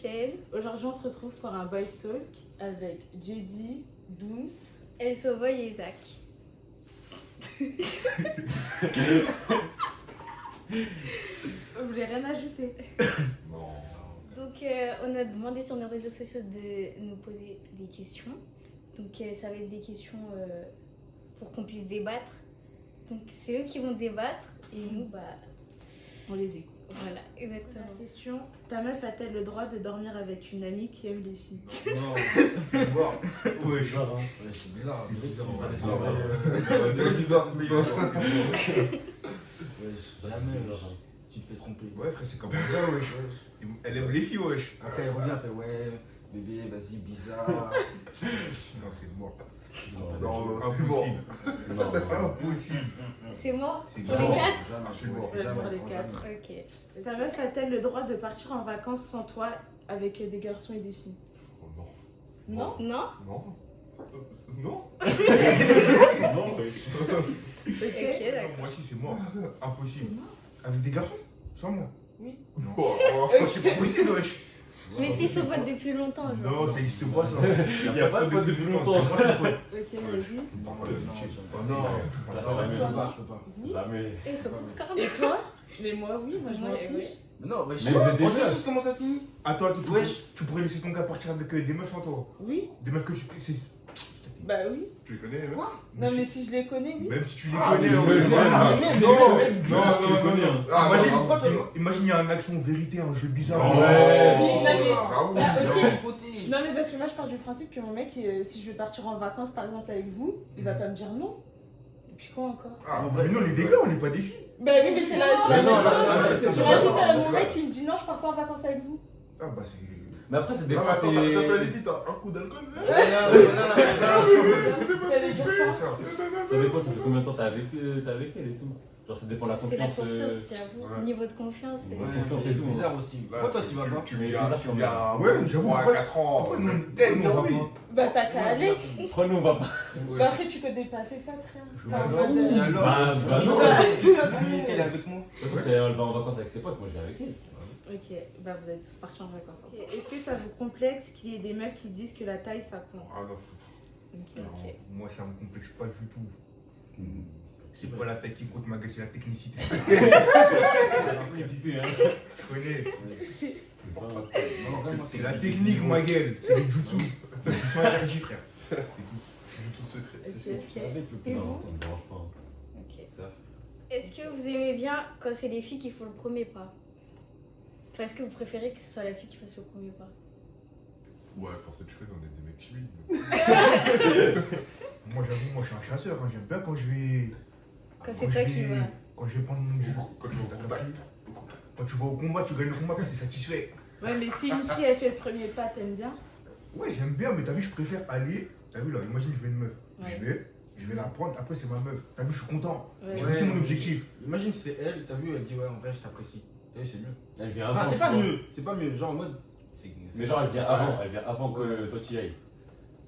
Michel. Aujourd'hui, on se retrouve pour un Boys Talk avec JD, Dooms. El Soboy et Isaac. Vous voulez rien ajouter? Non. Donc, on a demandé sur nos réseaux sociaux de nous poser des questions. Donc, ça va être des questions pour qu'on puisse débattre. Donc, c'est eux qui vont débattre et nous, On les écoute. voilà, exactement. La question, ta meuf a-t-elle le droit de dormir avec une amie qui aime les filles? Non, c'est mort. Ouais, C'est bizarre. C'est bizarre. C'est bizarre, c'est bizarre. Jamais, genre, tu te fais tromper. Ouais, frère, c'est comme ça, wesh. Elle aime les filles, wesh. Après, elle revient, elle fait ouais, bébé, vas-y, bizarre. Non, c'est mort. Non, Impossible. non. Impossible. C'est mort C'est pour grave. les quatre? Jamais, C'est mort. Ouais, pour les quatre. Ok. Ta meuf a-t-elle le droit de partir en vacances sans toi avec des garçons et des filles? Oh non. Non? Non? Non. Non. Non, Ok. Ok, d'accord. Moi aussi, c'est mort. Impossible. Avec des garçons? Sans moi? Oui. Non. C'est pas possible, wesh. Mais s'ils se votent depuis longtemps, genre. Non, ça existe pas, ça. Il y a pas de pote depuis longtemps. C'est moi, c'est pote. Ok, vas-y. Non, Non, ça ça va va, jamais. je peux pas. Oui. Jamais. Et ils sont tous cordés. Et toi? Mais moi, oui, moi je m'en Ouais, fiche. ouais. Mais non, wesh. Mais vous êtes des On sait meufs. tous comment ça finit. Attends, Wesh. tu pourrais laisser ton gars partir avec des meufs sans toi? Oui? Des meufs que tu. Bah oui. Tu les connais, même? Non, mais si je les connais, oui. Même si tu les Ah, connais, mais ouais. même, Voilà. même, Non, même, non, même si tu non, les connais, non. hein. Ah, Imagine, non, non. imagine, il y a une action vérité, un jeu bizarre. Ouais. Non, mais- J'avoue, Bah, ok. côté. Non, mais parce que moi je pars du principe que mon mec, si je vais partir en vacances par exemple avec vous, il va pas me dire non. Et puis quoi encore? Ah, mais non, les dégâts, on n'est pas des filles. Bah oui, mais c'est la Mais même non, là, chose. c'est- Tu imagines mon mec qui me dit non, je pars pas en vacances avec vous. Ah, bah, c'est. Mais après, ça Non, dépend. mais attends, ça peut aller T'es... vite, hein. Un coup d'alcool, mais. Elle est dire quoi? Ça dépend, ça fait combien de temps t'es avec elle et tout. Genre, ça dépend de la C'est la confiance. confiance, j'avoue. Ouais. Niveau de confiance, c'est. Ouais. confiance et tout, hein. bizarre aussi. Pourquoi toi tu vas pas? Mais bizarre quand même. Ouais, j'avoue. 3-4 ans. Pourquoi nous, on va pas? Bah t'as qu'à aller. Après, nous, on va pas. Bah après tu peux dépasser 4 rien. Je Enfin, m'en ça, fous. c'est- Et alors Bah, non. Elle est avec moi. De toute façon, si elle va en vacances avec ses potes, moi, je vais avec elle. Ok, bah vous êtes tous partis en vacances ensemble. Est-ce que ça vous complexe qu'il y ait des meufs qui disent que la taille ça compte? Ah, non, Ok. non, Ok. moi, ça me complexe pas du tout. Hmm. C'est pas la taille qui compte, ma gueule, c'est la technicité. Hésiter, hein. Je connais. C'est ça. Non, vraiment, C'est la technique, ma gueule. C'est le jutsu. Le jutsu interdit, frère. Ok, ok. Avec le Et non, vous? ça me dérange pas. Ok. Ça. Est-ce que vous aimez bien quand c'est les filles qui font le premier pas? Enfin, est-ce que vous préférez que ce soit la fille qui fasse le premier pas? Ouais, pour cette chose, on est des mecs timides. Moi, j'avoue, moi, je suis un chasseur. Hein. J'aime bien quand je vais. Quand c'est toi qui vas. Quand je vais prendre mon jus. Quand tu vas au combat. Quand tu vas au combat, tu gagnes le combat, t'es satisfait. Ouais, mais si une fille elle fait le premier pas, t'aimes bien? Ouais, j'aime bien, mais t'as vu, je préfère aller. T'as vu là, imagine, je vais une meuf. Ouais. Je vais la prendre, après, c'est ma meuf. T'as vu, je suis content. Ouais. J'ai réussi mon objectif. Imagine si c'est elle, t'as vu, elle dit ouais, en vrai, je t'apprécie. T'as vu, c'est mieux. Elle vient avant. Enfin, c'est tu pas vois. mieux, c'est pas mieux. Genre en mode. Mais genre, elle vient avant que toi tu y ailles.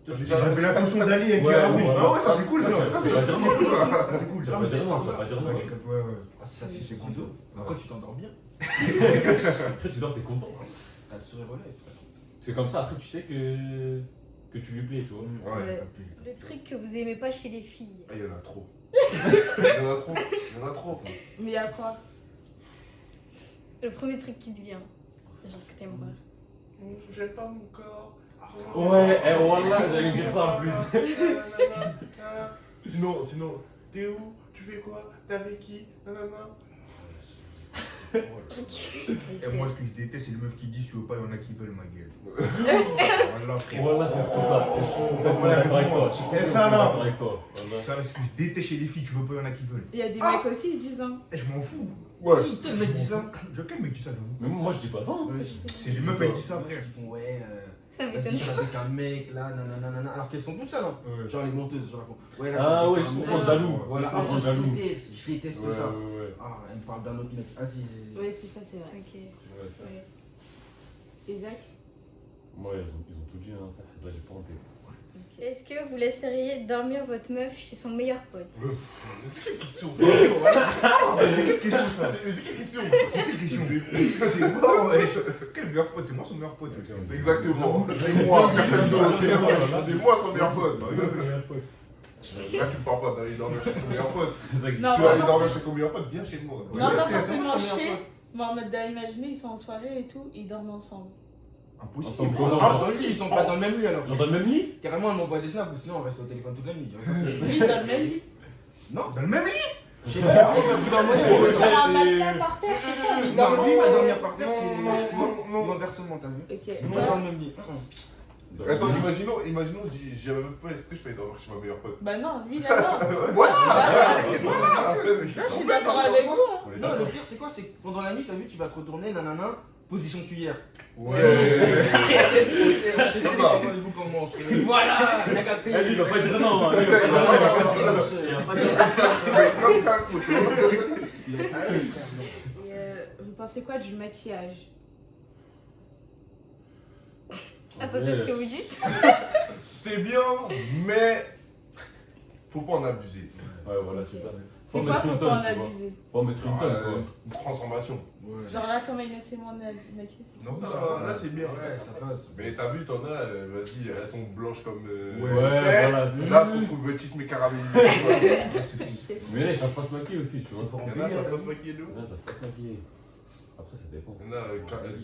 J'avais l'intention d'aller avec Ouais, elle. Ah oui, ouais. ah ouais, ça c'est cool ça. Ouais, Ça, tu vas c'est dire non. cool ça. C'est cool. Tu vas pas dire non, tu vas pas dire non. Ouais, ouais. Ah, c'est ça, c'est cool. Après, tu t'endors bien. Après, tu dors, t'es content. T'as le sourire aux lèvres. C'est comme ça, après, tu sais que tu lui plais, tu vois. Ouais, Ouais. capté. Le truc que vous aimez pas chez les filles. Ah, il y en a trop. Il y en a trop. Il y en a trop. quoi. Mais y'a quoi? Le premier truc qui te vient. Genre que t'aimes pas. J'aime pas mon corps. Ouais, voilà, j'allais dire ça en plus. Sinon, t'es où? Tu fais quoi? T'es avec qui? Nanana. Et moi, ce que je déteste, c'est les meufs qui disent tu veux pas, il y en a qui veulent ma gueule. Voilà, frère. Voilà, c'est trop ça. Je suis complètement d'accord avec toi. Je suis Et ça, complètement là. d'accord avec toi. Voilà. Ça, ce que je déteste chez les filles, tu veux pas, il y en a qui veulent. Il y a des mecs aussi, ils disent hein. Eh, je m'en fous. Ouais. Quel mec dit ça? Quel mec dit ça, j'avoue? Mais moi, je dis pas ça. hein. C'est les meufs, elles disent ça, frère. Ils font ouais, Ça vas-y, m'étonne je suis pas. avec un mec là, nanana. Alors qu'elles sont toutes seules, hein. Ouais. Genre les monteuses, genre elles font. Ouais, là, Ah c'est ouais, avec je un comprends, mec. jaloux. Voilà, Je ah, comprends, ça, jaloux. je déteste Ouais, ça. ouais. Ah, elle me parle d'un autre mec. Vas-y. Ouais, c'est ça, c'est vrai. Ok. Ouais, ça. Ouais. Isaac? Moi, ils ont tout dit, hein, ça. Là, j'ai pas en tête. Est-ce que vous laisseriez dormir votre meuf chez son meilleur pote? C'est quelle question ça? C'est quelle question ça? C'est quelle question? C'est quelle question? C'est moi, ouais. Quel meilleur pote? C'est moi son meilleur pote. Exactement. C'est moi, personne d'autre. C'est moi son meilleur pote. Là, tu me parles pas d'aller dormir chez ton meilleur pote. Non, Tu veux pas aller dormir forcément. chez ton meilleur pote, viens chez moi. Non, pas Ouais. forcément chez. Mais en mode d'imaginer, ils sont en soirée et tout, ils dorment ensemble. Impossible. Ensemble, Ah, comment? bah oui, ils sont pas dans le même lit alors. Genre dans le même lit? Carrément, elle m'envoie des snaps ou sinon on reste au téléphone toute la nuit. Oui, dans le même lit. Non, Dans le même lit? je sais pas, vous dormez. Sur un matelas par terre, je sais pas. Ils Non, dorment lui, il va ensemble. dormir par terre, c'est non. l'inversement, t'as vu? Ok. Nous, on est dans le même lit. Attends, imaginons, j'ai ma meuf, est-ce que je peux aller dormir chez ma meilleure pote? Bah non, lui, là, non. Voilà. Je suis d'accord avec vous. Hein. Non, le pire, c'est quoi? C'est que pendant la nuit, t'as vu, tu vas te retourner, nanana, position cuillère. Ouais. Comment on se réveille. Voilà, il a capté. Eh, lui, il va pas dire non. Hein. Lui, il va pas dire non. Comme ça, le photo. Et vous pensez quoi du maquillage? Attends, c'est ce que vous dites? C'est bien, mais faut pas en abuser. Ouais, voilà, c'est ça. C'est Faut quoi, mettre faut une pas en tonne, tu vois. abuser? Faut mettre une tonne, quoi. Une transformation. Ouais. Genre là, comment il laissait moi maquiller, c'est Non, Ça, ça va. là, c'est bien. Ouais, ça passe. Mais t'as vu, t'en as, vas-y, elles sont blanches comme. Ouais, fesses. voilà, c'est- Là, je trouve tisme caramélisé. Mais là, ils savent pas se maquiller aussi, tu vois. Il y en a, ça passe maquiller de ouf. Là, ils savent pas se maquiller. Après, ça dépend. Il y en a,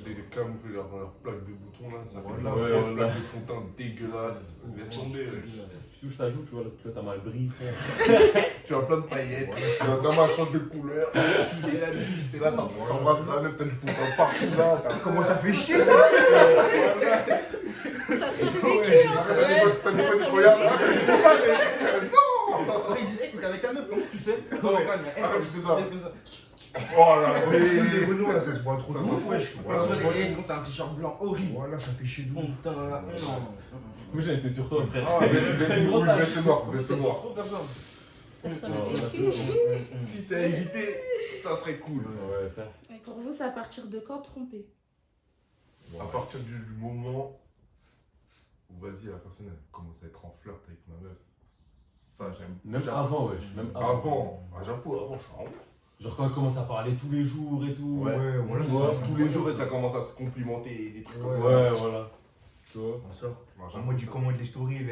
c'est camouflé leur plaque de boutons là, ça fait de la Ouais, fausse voilà. plaque de fond de teint dégueulasse. Laisse tomber. Tu touches ta joue, tu vois, là, t'as mal brille, frère. Tu as plein de paillettes, tu as ta main change de couleur. Tu fais la bise, T'es là, t'embrasses la meuf, t'as du fond de teint partout là. Comment ça fait chier ça? Ça sent le vécu, hein. T'as des ça potes sent qui le regardent. vécu. Après, ils disent, hey, faut qu'avec ta meuf, comment tu sais? Oh, calme, Ah, je fais ça. laisse comme ça. Oh là là, Les Renault là, ça se voit trop de ouf, wesh. Tu te réveilles quand t'as un t-shirt blanc horrible. Voilà, ça fait chier de ouf. Putain, là, non. Moi, j'ai laissé sur toi, frère. Ah, veste noire, veste noire. Trop personne. Ça sent Non, le ça, vécu. Si c'est à éviter, ça serait cool. Ouais, ça. Pour vous, c'est à partir de quand tromper? À partir du moment où, vas-y, la personne elle commence à être en flirt avec ma meuf, ça j'aime. Même avant, wesh. Même Avant, ah, j'avoue, avant je suis en ouf. Genre quand elle commence à parler tous les jours et tout. Ouais, voilà, Tu vois, Tous les jours et ça commence à se complimenter, des trucs comme ça. Ouais, voilà. Tu vois. On sort. Non, En j'avoue, mode, tu ça. commandes les stories,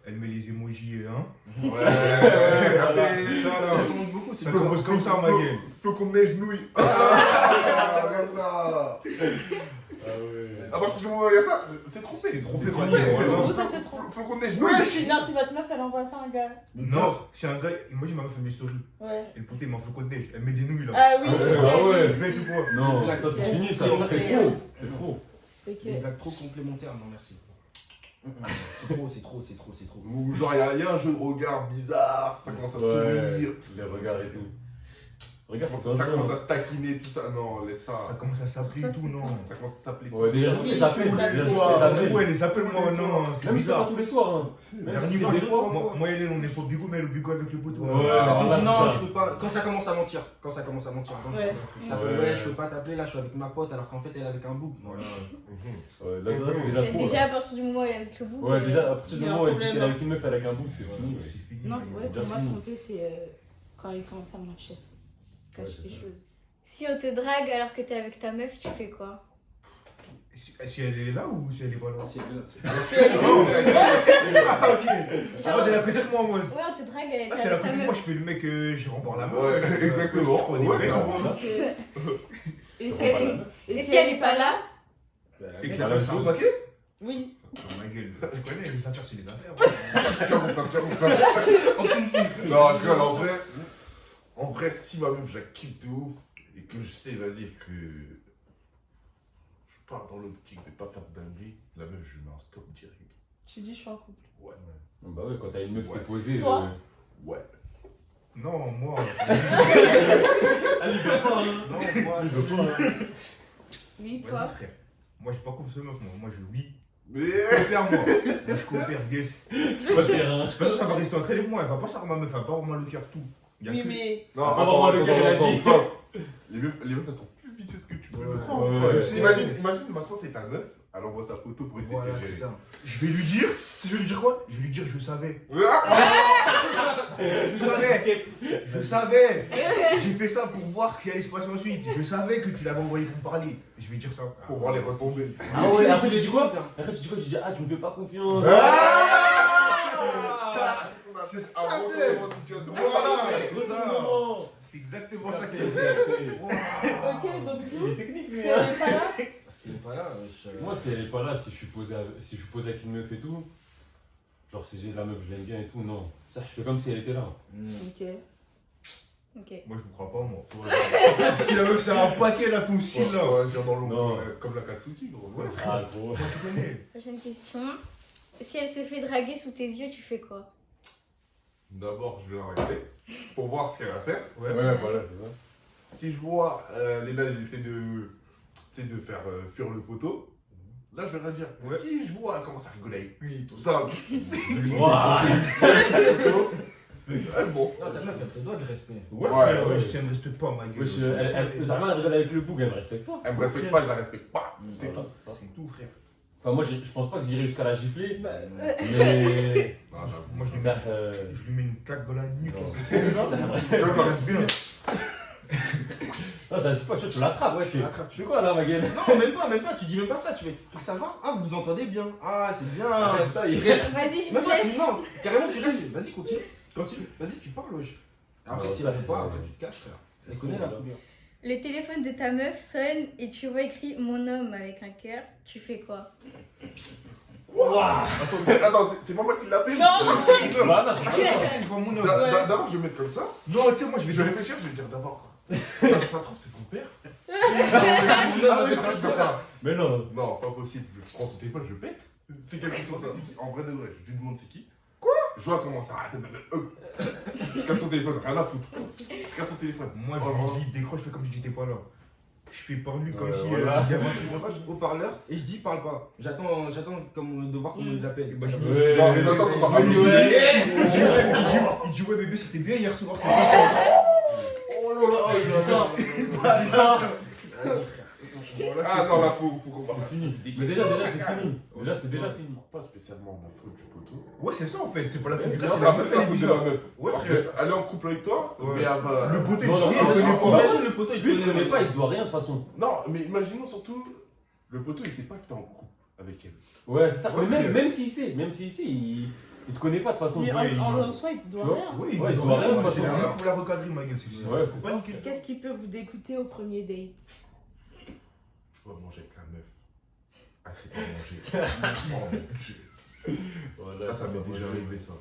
elle met les emojis, hein. Ouais, Voilà. Ça commande beaucoup, c'est Ça commence comme ça, ma gueule. Faut qu'on me genouille. Ah, comme ça. Ah ouais. À partir du moment où il y a ça, c'est trompé. C'est trompé, C'est ma trompé. gueule, voilà. Pour vous, ça c'est trop. Faut qu'on ait Non, genouille. si votre meuf, elle envoie ça à un gars. Non, c'est un gars, moi j'ai ma meuf fait mes stories. Ouais. Et le poté, il m'en fait quoi de neige. Elle met des nouilles là. Ah oui, Ah ouais, ok. ah ouais. Elle met tout quoi. Non, ça c'est fini, ça c'est trop. C'est trop. Ok. Des blagues trop complémentaires, non merci. C'est trop, c'est trop, c'est trop, c'est trop. Ou genre, il y a un jeu de regard bizarre, ça commence à Ouais, sourire, les regards et tout. Regarde, c'est ça un commence à se taquiner, tout ça. Non, laisse Ça ça. commence à s'appeler et tout, non. Ça commence à s'appeler. Ouais, déjà, je les appelle. Tous les Déjà, je soirs. les appelle. Ouais, les appelle moi, non, c'est Même si c'est pas bizarre. tous les soirs, hein. Même Dernier si c'est mois, des fois. moi et elle, on est pas au bigot, mais elle est au bigot avec le poteau. Ouais, Attends, voilà, c'est non, ça. je peux pas. Quand ça commence à mentir, donc, Ouais. ça fait Ouais. ouais, je peux pas t'appeler là, je suis avec ma pote alors qu'en fait elle est avec un bouc. Voilà. Ouais, là, c'est déjà Mais trop. déjà, là. à partir du moment où elle est avec le bout. Ouais, déjà, à partir du Il y a un moment où elle dit problème, qu'elle est avec une meuf avec un bouc, c'est Voilà, fini. c'est fini. Non, ouais. ouais, déjà pour moi, fini. tromper, c'est quand il commence à mentir. Cacher Ouais, c'est des ça. choses. Si on te drague alors que t'es avec ta meuf, tu fais quoi? Si elle est là ou si elle est pas là? Ah, ok. Ah, elle a peut-être moi, moi. Ouais, on te drague, t'es Ah, c'est la avec ta première meuf. fois, je fais le mec, je remporte la main. Ouais, exactement. On est Ouais, bête, clairement. hein. Donc, et Ça si va pas la elle meuf. Et si elle est pas là? Et que La la même meuf, c'est un chose. paquet? Oui. Oh, ma gueule, tu connais, les affaires, c'est les affaires. Comment ça. Non, je rigole, en vrai, si ma meuf, je la kiffe de ouf, et que je sais, vas-y, que je pars dans l'optique de pas faire de dinguerie, la meuf, je lui mets un stop direct. Tu dis, je suis en couple. Ouais. Bah ouais, quand t'as une meuf qui Ouais. est posée. Toi Ouais. Non, moi. Elle veut pas, hein. Non, moi, Elle veut pas, hein. Oui, Vas-y, toi. frère. Moi, j'ai pas confiance en meuf, moi, je oui. mais. Coopère, moi. Moi, je coopère, yes. Tu vas faire, hein. De toute façon, ça va rester entre elle et moi. Elle va pas savoir ma meuf, elle va pas avoir mal au cœur, tout. Il y a Oui, que- mais. Non, Ah, vraiment, le gars, il a dit. stop. Les meufs, elles sont plus vicieuses que tu peux le Ouais, croire. ouais, ouais. Imagine, maintenant, c'est ta meuf, elle envoie sa photo pour essayer Voilà, de c'est gérer. ça. Je vais lui dire, si je vais lui dire quoi? Je vais lui dire, je savais. Je savais. J'ai fait ça pour voir ce qui allait se passer ensuite. Je savais que tu l'avais envoyé pour me parler. Je vais dire ça. Pour voir les retombées. Ah ouais, après tu dis quoi? Après tu dis quoi? Tu dis ah, tu me fais pas confiance. C'est ça, un mec. retournement de situation. Voilà, C'est c'est ça. ça. C'est exactement ça qu'il a Ok, fait. Ok, donc il vous, est technique lui. si hein. elle est pas là, C'est pas là. Moi, si elle est pas là, si je suis posé avec une meuf et tout, genre si j'ai la meuf, je l'aime bien et tout, non. Ça, je fais comme si elle était là. Ok. Ok. Moi, je vous crois pas, moi. Si la meuf, c'est un paquet là, ton style là. Ouais, je viens dans l'ombre, Non. comme la Katsuki, gros. Ouais. Ah, gros. Tu connais. Prochaine question. Si elle se fait draguer sous tes yeux, tu fais quoi? D'abord, je vais la regarder pour voir ce qu'elle va faire. Ouais, voilà, c'est ça. Si je vois Léna, elle essaie de faire fuir le poteau, là, je vais rien dire. Ouais. Si je vois elle commence à rigoler avec lui, tout ça, Waouh. bon. Non, ta meuf, elle te doit de respect. Ouais, Ouais, frère, ouais. si elle me respecte pas, ma gueule. Wesh, Zarma, elle rigole avec le boug, elle me respecte pas. Elle me respecte pas, je la respecte pas. C'est Voilà, tout. c'est ça. C'est tout, frère. Enfin, moi, je pense pas que j'irai jusqu'à la gifler, Bah, mais. Non, j'avoue. Moi, je lui Ça, mets une claque dans la nuque. Non. là, c'est- Ça reste bien. Non, ça gifle pas, tu l'attrapes, ouais. Tu fais quoi là, ma gueule? Non, même pas, tu dis même pas ça, tu fais. Ça va? Ah, vous vous entendez bien? Ah, c'est bien. Putain, il- Vas-y, je Même vous pas, laisse. non, carrément, tu restes. Vas-y, continue. Continue. Vas-y, tu parles, wesh. Après, Ouais, si ça, elle veut pas, ouais. après, tu te casses, frère. C'est Elle connaît fou, la là. couleur. Le téléphone de ta meuf sonne et tu vois écrit mon homme avec un cœur. Tu fais quoi? Attends, c'est pas moi qui l'appelle. Non. Bah, non, c'est pas Il voit mon homme. D'abord, je vais mettre comme ça. Non, tu sais, moi, je Je vais vais réfléchir, je vais dire d'abord. Ça se trouve, c'est son père. Ah oui, ça, je fais ça. Mais non. Non, pas possible. Je prends son téléphone, je pète. C'est quelque chose comme ça. En vrai de vrai, je lui demande c'est qui. Quoi? Je vois comment ça. Je casse son téléphone, rien à foutre. Je casse son téléphone. Moi, je lui dis, décroche, je fais comme si j'étais pas là. Je fais par lui comme Ouais, si voilà. il y avait un truc. Moi, je suis haut-parleur et je dis parle pas. J'attends comme de voir comment il l'appelle. Bah, je lui Ouais. Non, mais attends, on va Vas-y, rajouter. ouais. Il dit, ouais, bébé, c'était bien hier soir, c'est pas ça. Oh là là, il dit ça. Ah non, là, faut qu'on passe. C'est fini. Mais déjà, c'est fini. Déjà, c'est déjà fini. Pas spécialement la faute du poteau. Ouais, c'est ça en fait, c'est pas la faute du C'est gars, la c'est faute de la meuf. Ouais, Parce frère. qu'elle est en couple avec toi, Ouais. mais elle va. Le poteau, Non, non, il non, connaît non, pas. non. Imagine le poteau, il Lui, il connaît connaît pas, il doit rien de toute façon. Non, mais imaginons surtout, le poteau, il sait pas que t'es en couple avec elle. Ouais, c'est ça. Ouais, Mais frère. même s'il sait, il te connaît pas de toute façon. mais Ouais, en soi, il Tu doit vois rien. Oui, Ouais, il doit rien, de toute c'est façon. la meuf pour la recadrer, ma gueule, c'est ça. Ouais, c'est Faut ça. pas niquer. Qu'est-ce qui peut vous dégoûter au premier date? Je vois manger avec la meuf. Ah, c'est pas manger. Oh mon dieu. Voilà, Là, ça m'est déjà arrivé ça.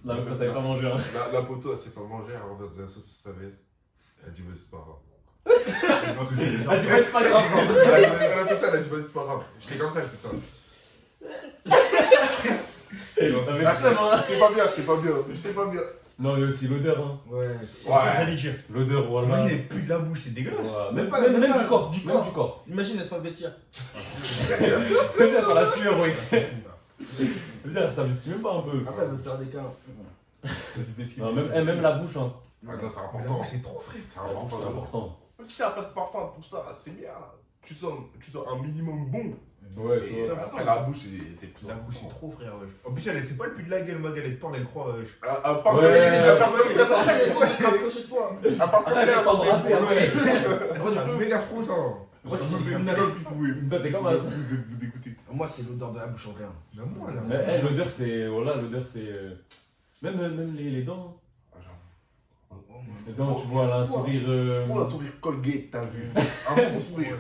La meuf, ça savait pas manger. Hein. La poteau, elle sait pas manger, elle renverse de la sauce sur sa veste. Elle dit, vas-y, c'est pas grave. Non, c'est ça. Ah, tu vois, c'est pas grave. Elle a fait ça, elle a dit, vas-y, c'est pas grave. J'étais comme ça, elle fait ça. T'avais le seum, hein. J'étais pas bien. Non, il y a aussi l'odeur. Hein. Ouais. C'est ça que j'allais dire. L'odeur, voilà. Imagine, elle pue de la bouche, c'est dégueulasse. Ouais, Même Même pas- même même pas- du corps. du Même corps. du corps. Imagine, elle sent le vestiaire. Putain, ça la sueur, wesh. Putain, ça me suit même pas un peu. Après, elle veut te faire des câlins. Non, même la bouche, hein. Ah non, c'est La important. bouche, c'est trop, frère. C'est La bouche, important. c'est important. Même si t'as pas de parfum, tout ça, c'est bien. Tu sens un minimum bon. Ouais, Et tu vois. après, la bouche, c'est plus La bouche, c'est important. trop, frère. Ouais. En plus, elle, c'est pas le put de la gueule, ma gueule, elle te parle, elle croit. À part Ouais. comme ça, Après, des fois, elle se rapproche de toi. à part comme Après, ça, c'est t'embrasser, après. Ça m'énerve trop, ça. Moi, je vous ai une alcool, vous pouvez Toi, t'es comme ça. vous dégoûter. Moi, c'est l'odeur de la bouche en vrai. Mais moi, là. Mais l'odeur, c'est. Voilà, l'odeur, c'est. Même les dents. Ah, j'avoue. Les dents, tu vois, là, un sourire. Faut un sourire Colgate, t'as vu. Un bon sourire.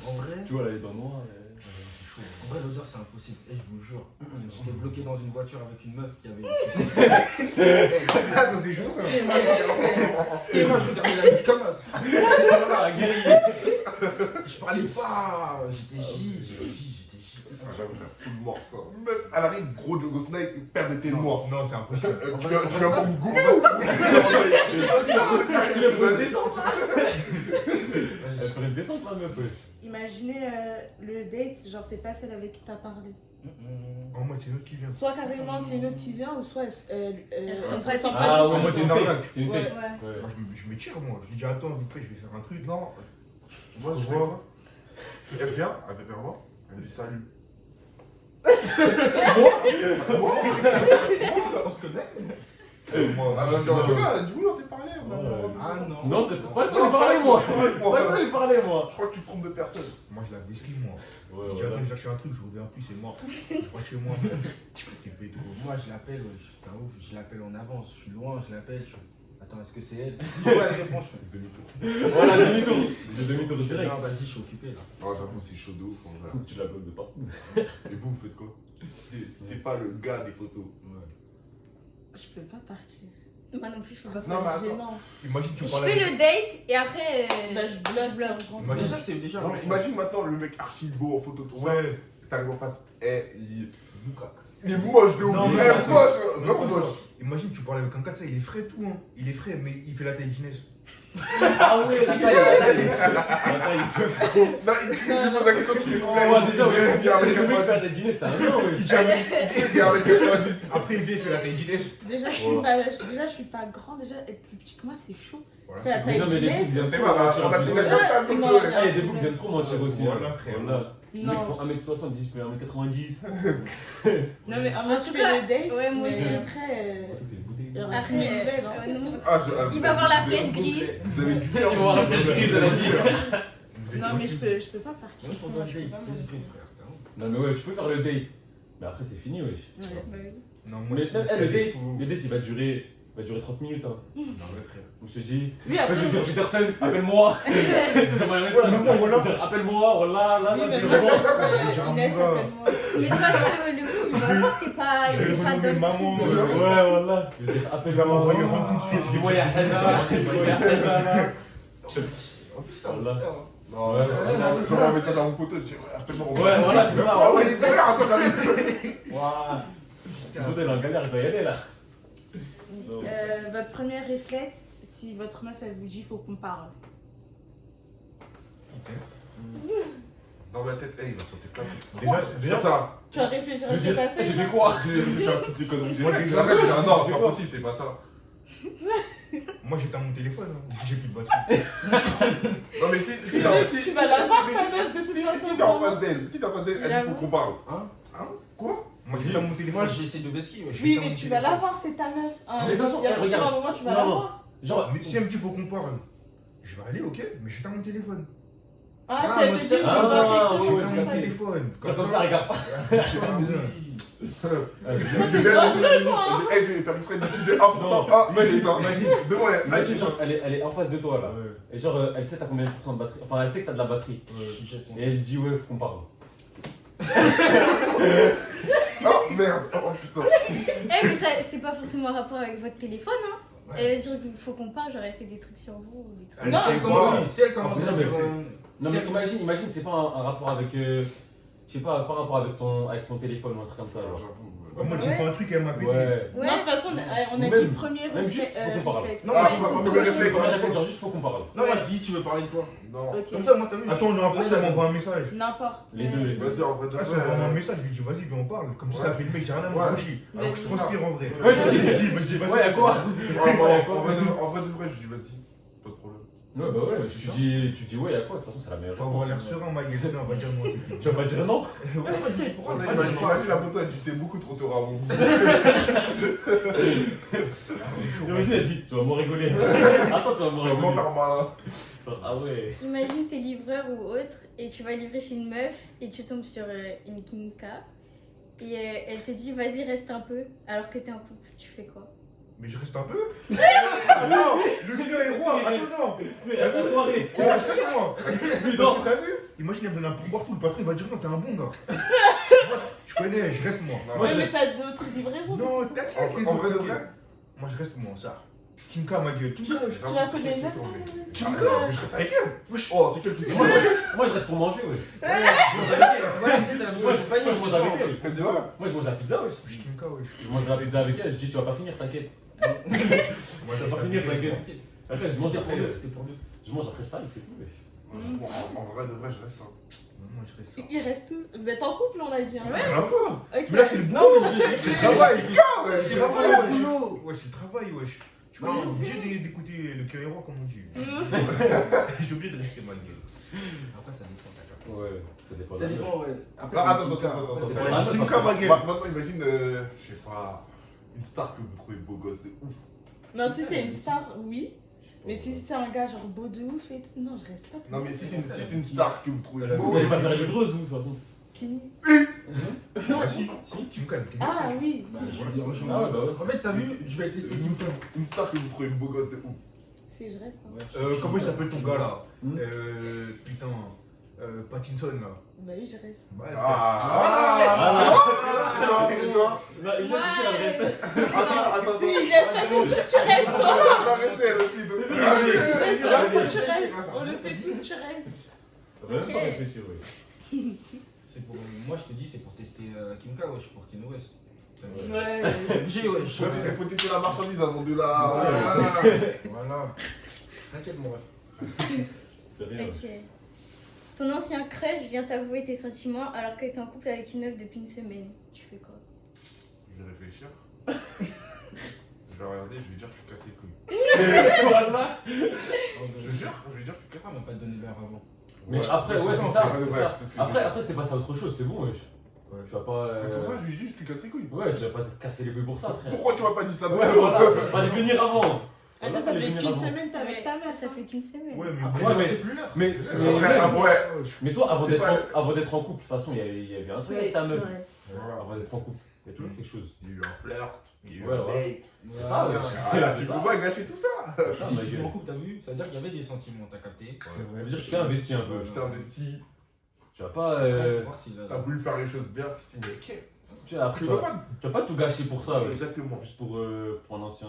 En vrai, Tu vois, là, les dents noires. en vrai, l'odeur, c'est impossible. Et je vous le jure. J'étais bloqué dans une voiture avec une meuf qui avait. Ah, ça, c'est chaud, ça. Et moi, je regardais la nuit comme ça. Voilà, guerrier. Je parlais pas. J'étais J. Ah, j'avoue, c'est full mort, ça. Même à l'arrêt, gros Jogo Snake, permettez moi. Non, c'est impossible. Tu viens pour me goûter. Tu veux pour une descente, là. Elle ferait une descente, la meuf, ouais. Imaginez le date, genre c'est pas celle avec qui t'as parlé. En moi, c'est l'autre qui vient. Soit carrément c'est une autre qui vient, ou soit elle se Ah, ressent Ah pas ouais, du moi, tout. c'est une Ouais. fake. C'est une Ouais. fake. Ouais. Ouais. Moi, je me tire, moi. Je lui dis, attends, vite fait, je vais faire un truc. Non. Moi, Je je vois. vois. Elle vient vers moi, elle me dit salut. On se connaît. Moi, Ah, c'est non, pas- je sais pas, du coup, on s'est parlé. Ah non. Non, c'est pas le temps de parler, moi. C'est pas le temps de parler, moi. Je crois que tu te trompes de personne. Moi, je l'avais esquive, moi. Ouais, Si ouais, j'avais ouais. cherché un truc, je reviens plus, c'est mort. Je rentre chez moi, frère. J'ai fait trop. Moi je l'appelle, wesh. Putain, ouf, je l'appelle en avance. Je suis loin, je l'appelle. Attends, est-ce que c'est elle? Ouais, elle répond, je fais Demi-tour. Voilà, demi-tour. Je fais demi-tour direct. non, vas-y, je suis occupé là. Non, j'avoue, c'est chaud de ouf en vrai. Tu la bloques de partout. Et vous faites quoi? C'est pas le gars des photos. Ouais. Je peux pas partir. Moi non plus, je sais pas. Non, mais C'est attends. gênant. Imagine, tu Je parles fais avec. le date et après. Bah, je bloque. Imagine- Déjà, c'est déjà. Non, mais imagine maintenant le mec archi beau en photo, tout ça. Ouais. T'arrives en face, il Loukak. est moche de ouf. Non, Il mais est pas ça. moche, Non, vraiment pas ça. moche. Imagine, tu parles avec un 4 ça, il est frais tout, hein. Il est frais, mais il fait la taille d'Inès. Ah ouais, la taille, la taille. La taille. Non, il pose la question qui est Ouais, déjà, il ouais. dit avec Le mec 90. faire des dîners, c'est un an, wesh. Il dit avec 90. Après, il vient, il fait la taille d'Inès. Déjà, je suis pas grand. Déjà, être plus petit que moi, c'est chaud. Voilà, Fais la c'est taille Non, mais les d'Inès. boucs, ils aiment Tu trop vois, mentir on en a plus. fait la table non, de- Ah, il y a des boucs, ils aiment trop mentir aussi. Voilà, hein. frère. Voilà. Ils Non. font 1m70, puis 1m90. Non, mais en En mode, tout tu cas, fais le date. ouais, moi mais aussi. après. Tout, c'est des bouteilles. Il y aura Après, plus de nouvelles, hein. non. Vous Il va avoir la avez- flèche grise. Vous avez dû Ils vont avoir la flèche grise, elle a dit. Vous êtes Non, mais tranquille. je peux pas partir. Moi, je prends Moi, un je peux date, pas, plus moi. grise, frère. T'as honte. Non, mais ouais, tu peux faire le date. Mais après, c'est fini, wesh. Ouais. Bah oui. Non, moi, Mais si le c'est date, des fous. le date, il va durer 30 minutes. Hein. Non, mais frère. Donc je te dis, Lui, après, après, je vais dire Peterson, appelle-moi. Tu sais, j'envoie un message. Ouais, mais moi, voilà. Je vais dire, appelle-moi, voilà, là, Oui, là, mais c'est moi, bon. Inès, Mon gars. appelle-moi. Mais de toute façon, le coup, il va voir, t'es pas. Je vais il est pas renouveler dans- maman. Ouais, voilà. Je vais dire, Il va appelle-moi. m'envoyer rendre tout de suite. Dis-moi, y'a Haja. Dis-moi, y'a Haja, là. En plus, ça Voilà. Non, Ouais, je vais un message à mon pote, je dis appelle-moi. Ouais, voilà, c'est ça. Ah ouais, il est derrière, attends, j'arrive. Waouh. Ce pote, elle est en galère, je dois y aller, là. Votre premier réflexe, si votre meuf elle vous dit faut qu'on parle. Dans ma tête, hey, il va se passer plein de trucs. Déjà, ça. Tu vas réfléchir Je à veux ce que dire, t'as fait. j'ai là fait quoi? J'ai réfléchi à toutes les conneries que j'ai Moi, faites. déjà, Après, j'ai dit, ah non, j'ai c'est fait pas quoi possible, c'est pas ça. moi j'étais à mon téléphone, hein. J'ai plus de batterie. Non, mais si Tu vas la voir, si- ta meuf, de toute si façon. t'es en face d'elle, si t'es en face d'elle, elle dit J'avoue. faut qu'on parle. Hein? Hein? Quoi? Moi j'étais à mon Moi, téléphone. j'essaie de vesquiller, wesh. Oui, mais tu vas la voir, c'est ta meuf. Hein, Mais de toute façon, il y a regarde. forcément un moment, tu vas Non, la non. voir. Genre, Mais si elle me dit faut qu'on parle, je vais aller, ok, mais j'étais à mon téléphone. Ah, Ah, ça veut moi, dire ça- que je Ah, veux voir quelque chose. ouais, J'étais je à peux mon pas. téléphone. comme ça, regarde pas. J'ai pas besoin. Je vais faire une frère d'utiliser 1%. Ah, imagine, devant elle. Imagine, genre, elle est en face de toi, là. Et genre, elle sait t'as combien de pourcents de batterie. Enfin, elle sait que t'as de la batterie. Et elle dit, ouais, faut qu'on parle. Oh merde, oh putain. Eh, mais ça, c'est pas forcément en rapport avec votre téléphone, hein. Elle va dire qu'il faut qu'on parle, genre, c'est des trucs sur vous ou des trucs. Elle Non, sait Si quoi? elle commence En à plus, dire, Non, mais imagine, c'est pas un rapport avec. Je sais pas, pas un rapport avec ton téléphone ou un truc comme ça. Alors, Genre. j'avoue. Moi j'ai fait un truc et elle m'a pété. Ouais. Ouais. Non, de toute façon, on a Même- dit premier même juste, faut qu'on parle. réflexe. Non, Ah, mais on va faut- pas faire réflexe. Premier réflexe, genre, juste faut qu'on parle. Non, moi, je dis, tu veux parler de quoi? Non. Ok. Comme ça, moi, t'as vu? Attends, on est en face, elle m'envoie un message. N'importe. Les deux, les deux. Vas-y, en vrai, de Ah, ça vrai, m'envoie un message, je lui dis vas-y, viens on parle. Comme ça, ça fait le mec, j'ai rien à me Ouais. reprocher. Alors que je transpire en vrai. Ouais, tu dis, Vas-y, vas-y. ouais, y'a quoi? Ouais, moi, en vrai de vrai, je dis vas-y, pas de problème. Ouais, bah ouais, C'est tu ça. dis, ouais, y'a quoi? De toute façon, c'est la meilleure Faut avoir réponse. l'air serein, ma gueule, sinon on va dire non. Tu vas pas dire non? Pourquoi imagine la photo, elle dit t'es beaucoup trop serein, mon bout. Imagine, elle dit, tu vas m'en rigoler. Attends, tu vas m'en Tu vas m'en rigoler. faire mal. Ah ouais. Imagine t'es livreur ou autre et tu vas livrer chez une meuf et tu tombes sur une kinka et elle te dit vas-y reste un peu alors que t'es en couple, tu fais quoi? Mais je reste un peu. Attends, le client est roi. Attends, Mais reste la soirée. non. Moi. Mais Non, non. t'as vu? Imagine, elle me donne un pourboire, tout le patron il va dire non, t'es un bon gars. Tu connais, je reste moi. Moi, je mais reste- t'as d'autres livraisons. Non, t'inquiète. les En vrai de autres, vrai. Moi je reste moi, ça. Kinka, ma gueule. Tu Kinka, tu vas connaître une meuf. Kinka, mais je reste avec elle. Oh, c'est quel qui Moi, je reste pour manger, ouais. Je mange avec elle. Moi, je mange avec elle. C'est vrai. Moi, je mange la pizza, ouais. Je suis Kinka, ouais. Je mange la pizza avec elle, je dis, tu vas pas finir, t'inquiète. Moi Tu vas pas finir, t'inquiète. Après, je mange après. C'était pour deux. Je mange après Spice, c'est tout, wesh. En vrai de vrai, je reste là. Moi je reste ça. Ils restent tous. Vous êtes en couple, on l'a dit. Hein. C'est la foi. Ok. Mais là c'est le boulot. C'est le travail. Ouais, C'est le travail, boulot. Ouais, c'est le travail, wesh. Tu vois, je suis obligé d'écouter le cœur et roi, comme on dit. Je suis obligé de rester malgré. Après, ça dépend, d'accord. Ouais, ça dépend. Ça de la dépend, ouais. Après, Non, attends, c'est attends, Kim K. attends, C'est attends. pas la Kim meuf, K, parce ma que- gueule. Maintenant, imagine, je sais pas, une star que vous trouvez beau gosse de ouf. Non, si c'est une star, oui. Mais si c'est un gars genre beau de ouf et tout, non, je reste pas. Non, mais si c'est une star que vous trouvez Vous beau. allez pas faire les grosses, vous, de toute façon. Qui Ah si, Kim K, Ah oui. Bah, je vais dire, moi, je Ah ouais, bah ouais. En fait, t'as vu, je vais tester Kim K. Une star que vous trouvez beau gosse de ouf. Si je reste. Hein. Comment il s'appelle ton gars là Hmm. Putain, Pattinson là. Bah oui, je reste. Ouais, Non, il laisse aussi la reste. Attends, Si, je laisse pas ton tu restes. attends, restez, elle aussi, donc. Je reste, tu restes. On le sait tous, tu restes. Vraiment pas réfléchir, ouais. C'est pour... Moi, je te dis, c'est pour tester Kim K, wesh, pour qu'il nous reste. Ouais. C'est obligé, wesh. Il faut tester la marchandise avant de la. Voilà. T'inquiète, mon ref. C'est rien. Ok. Ton ancien crush vient t'avouer tes sentiments alors que t'es en couple avec une meuf depuis une semaine. Tu fais quoi? Je vais réfléchir. Je vais regarder, je vais dire que tu casses les couilles. Voilà. Je jure, je vais dire que tu casses Pourquoi on m'a pas donné l'heure avant? Mais Ouais, après, c'est ouais, ça, c'est ça. ouais, c'est ouais, ça. c'est ce que Après, c'était passé à autre chose, c'est bon, wesh. Tu vas pas. Mais c'est pour ça que je lui dis, je te casse les couilles. Ouais, tu vas pas te casser les couilles pour ça, frère. Pourquoi tu m'as pas dit ça Ouais, voilà. Fallait venir avant. Attends, ça fait qu'une semaine, t'es avec Ouais, ta meuf. ça fait qu'une semaine. Ouais, mais Après, mais- c'est plus là. Mais, C'est vrai, mais toi, C'est pas- avant d'être en couple, de toute façon, il y avait un truc avec ta c'est meuf. vrai. Avant d'être en couple, il y a toujours quelque chose. Il y a eu un flirt, il y a eu Ouais, un ouais. date. C'est ça, ouais. Ah, C'est tu ça. peux pas gâcher tout ça. C'est ça, ma Si tu gueule. en couple, t'as vu? Ça veut dire qu'il y avait des sentiments, t'as capté? Ça veut dire que je t'ai investi un peu. Je t'ai investi, Tu vas pas. Faut voir s'il t'as a... voulu faire les choses bien, tu t'es dit, ok. Tu vois, après, Tu tu peux vas, pas. tu vas pas tout gâcher pour ça, ouais. Exactement. Juste pour un ancien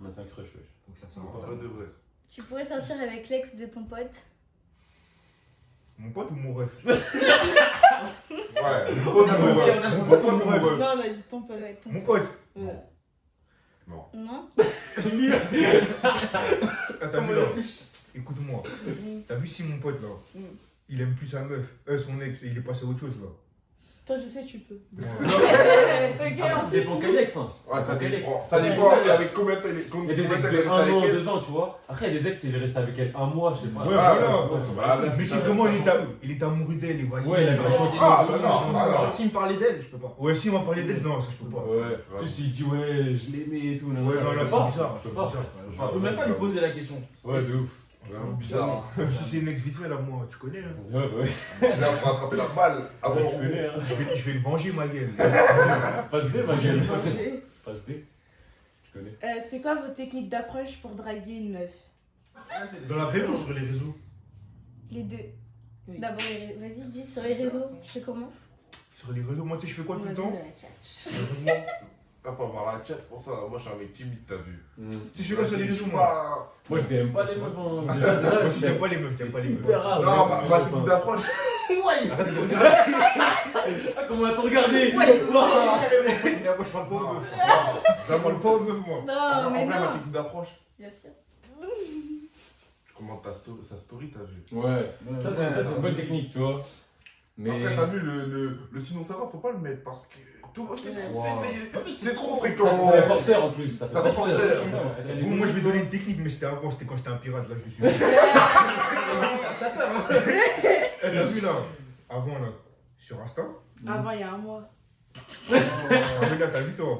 crush, wesh. Faut que ça En soit... vrai de vrai. Tu pourrais sortir avec l'ex de ton pote. Mon pote ou mon ref? Ouais, mon pote ou mon ref. Mon pote ou mon ref. Non, mais j'ai ton pote. Ouais, ton Mon pote. pote. Ouais. Non? Ah, t'as vu là? Écoute-moi. T'as vu si mon pote là, Mm. il aime plus sa meuf, son ex, et il est passé à autre chose là. Toi, je sais, tu peux. Moi, Ah, ça dépend quel ex, hein. Ouais, ça quel ex. dépend. Ça Parce que dépend tu vois, avec combien t'as Il y a des ex de 1 an, 2 ans, tu vois. Après, il y a des ex, il est resté avec elle 1 mois, je sais pas. Ouais, Ah, voilà. voilà. Mais si vraiment il est amoureux d'elle, il va Ouais, il a un sentiment. Ah, bah non, ça. alors. S'il me parlait d'elle, je peux pas. Ouais, si on va parler d'elle, non, ça je peux pas. Ouais, tu sais, s'il dit ouais, je l'aimais et tout. Ouais, non, là, je peux c'est pas. bizarre, Je peux c'est pas. bizarre. Je peux Je pas. peux même pas lui poser la question. Ouais, de ouf. Vraiment bizarre. Si c'est une ex vite fait là, moi, tu connais. Hein. Ouais, bah ouais. Là, on va attraper la balle avant Ouais, le tu connais, hein. Je vais le venger, ma gueule. Passe D, ma gueule. Danger. Passe D. Je connais. C'est quoi votre technique d'approche pour draguer une meuf? Dans la vraie vie ou sur les réseaux? Les deux. Oui. D'abord, vas-y, dis sur les réseaux, tu fais comment? Sur les réseaux, moi, tu sais, je fais quoi tout le temps? Là, faut avoir la chat pour ça. Moi, je suis un mec timide, t'as vu. Tu sais, je fais quoi sur les réseaux, moi? Moi, Moi, je t'aime pas les meufs. Hein. Moi Déjà, aussi, t'aimes pas les meufs, t'aimes pas les meufs. hyper rare. non, j'aime ma les technique meufs, d'approche. Arrête de me regarder. Ah, comment elle t'a regardé? Moi, je parle pas aux meufs. Je parle pas aux meufs, moi. Non, En mais vrai, ma non. technique d'approche, Bien sûr. je commande sa story, t'as vu. Ouais, ça c'est une bonne technique, tu vois. Mais. Après, t'as vu le sinon ça va, faut pas le mettre parce que tout c'est Wow. c'est trop Ça fréquent. fait forceur en plus. Ça Ça fait fait forceur. Bon, moi, je vais donner une technique, mais c'était avant, c'était quand j'étais un pirate, là, je suis. T'as vu, là? Avant, là, sur Insta. Avant, il y a un mois. Ah, mais là, t'as vu, toi?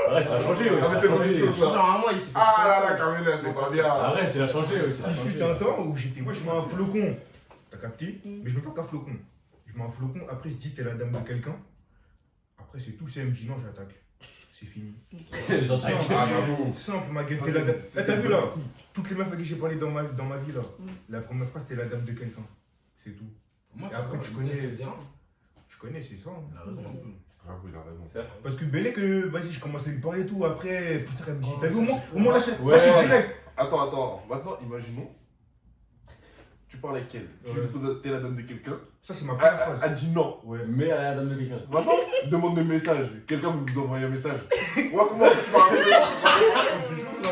Arrête, tu l'as changé, ouais. Avec tu l'as le changé. sauce là. Genre, un mois, il s'est fait... Ah là là, Carmina, c'est pas bien. Arrête, tu l'as changé, ouais. tu l'as Il fut changé. un temps où j'étais, moi, je mets un flocon. T'as capté? Mm. Mais je mets pas qu'un flocon. Je mets un flocon, après, je dis, t'es la dame de quelqu'un. Après, c'est tout, c'est elle me dit non, j'attaque. C'est fini. J'entends. Ah, bravo. Simple, ma gueule, t'es la dame. Eh, t'as vu, là? Toutes les meufs avec qui j'ai parlé dans ma vie, là. Mm. La première phrase, t'es la dame de quelqu'un. C'est tout. Moi, Et après, faut tu pas, connais- le terrain. Tu connais, c'est ça. Hein. Il a raison, un peu. J'avoue, il a raison. C'est vrai. Parce que Bélé, que vas-y, je commence à lui parler et tout. Après, putain, elle me dit, t'as vu, au moins là, je Ouais. suis direct. Attends. Maintenant, imaginons. Tu parles avec elle. Tu lui Ouais. poses t'es la dame de quelqu'un. Ça, c'est ma première phrase. Elle dit non. Ouais. Mais à la dame de quelqu'un. Maintenant, demande le message. Quelqu'un veut vous envoyer un message. Ouais, comment tu parles C'est chaud, ça.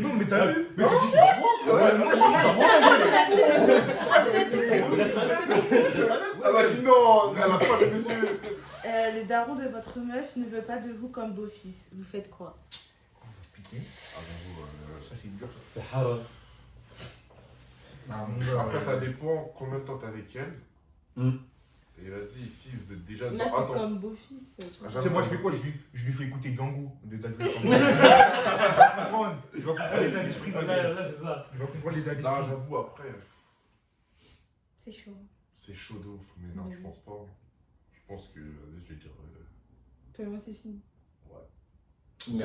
Non, mais t'as vu? Mais tu dis, c'est pas moi. Ouais, non, Reste à l'heure. elle m'a dit non. Elle a pas le dessus. Le daron de votre meuf ne veut pas de vous comme beau-fils. Vous faites quoi? Putain. Ah, j'avoue, Ça, c'est dur. C'est haram. Ah, mon gars, Après, ça dépend combien de temps t'es avec elle. Hmm. Et vas-y, ici, vous êtes déjà. Là, c'est Attends. comme beau-fils. tu vois. Ah, Tu sais, moi, je fais quoi? Je lui fais écouter Django de Dadju. Il va comprendre l'état d'esprit, ma gueule. Là, c'est ça. Il va comprendre l'état Non, d'esprit. j'avoue, après, C'est chaud. c'est chaud de ouf. Mais non, je pense pas. Je pense que, vas-y, je vais dire. Toi et moi, c'est fini. Mais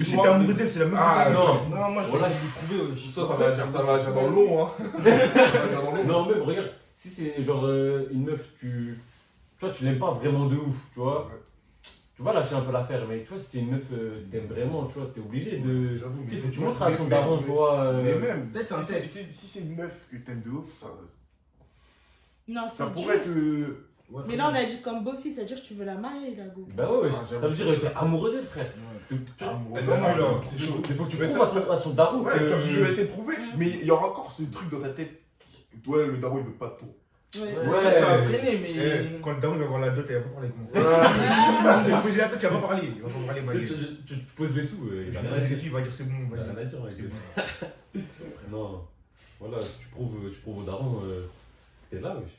si t'es amoureux d'elle, c'est la même Ah, chose. Non, moi, Voilà, je l'ai trouvé. Ça va agir dans le long, hein. Ça va agir dans le long. Non, même, regarde, si c'est genre une meuf, tu vois, tu l'aimes pas vraiment de ouf, tu vois. Ouais. Tu vas lâcher un peu l'affaire, mais tu vois, si c'est une meuf t'aimes vraiment, tu vois, t'es obligé de. J'avoue, Tu sais, mais faut que tu moi, montres à son daron, tu vois. Mais même, Peut-être c'est un test. si c'est une meuf que t'aimes de ouf, Non, ça c'est pourrait dur. te. Ouais, Mais là, on a dit comme beau-fils, c'est-à-dire que tu veux la marier, la go. Bah ouais, Ah, ça j'avoue, veut dire que t'es amoureux d'elle, frère. Tu vois, Amoureux. Non, non, non, c'est chaud. il faut que tu Mais prouves ça- à son daron Ouais, que. genre, je vais essayer de prouver, mais il y aura encore ce truc dans ta tête. Ouais, le daron il veut pas de toi. Ouais. Ouais, ça va freiner, mais. Quand le daron va voir la dot, il va pas parler avec moi. Il va poser la tête, il va pas parler. Il va pas parler, ma Tu, gueule. tu poses des sous. Il va poser les filles, il va dire c'est bon, C'est la vas-y. nature, C'est mec. bon. Non, non. Voilà, tu prouves au daron que t'es là, wesh.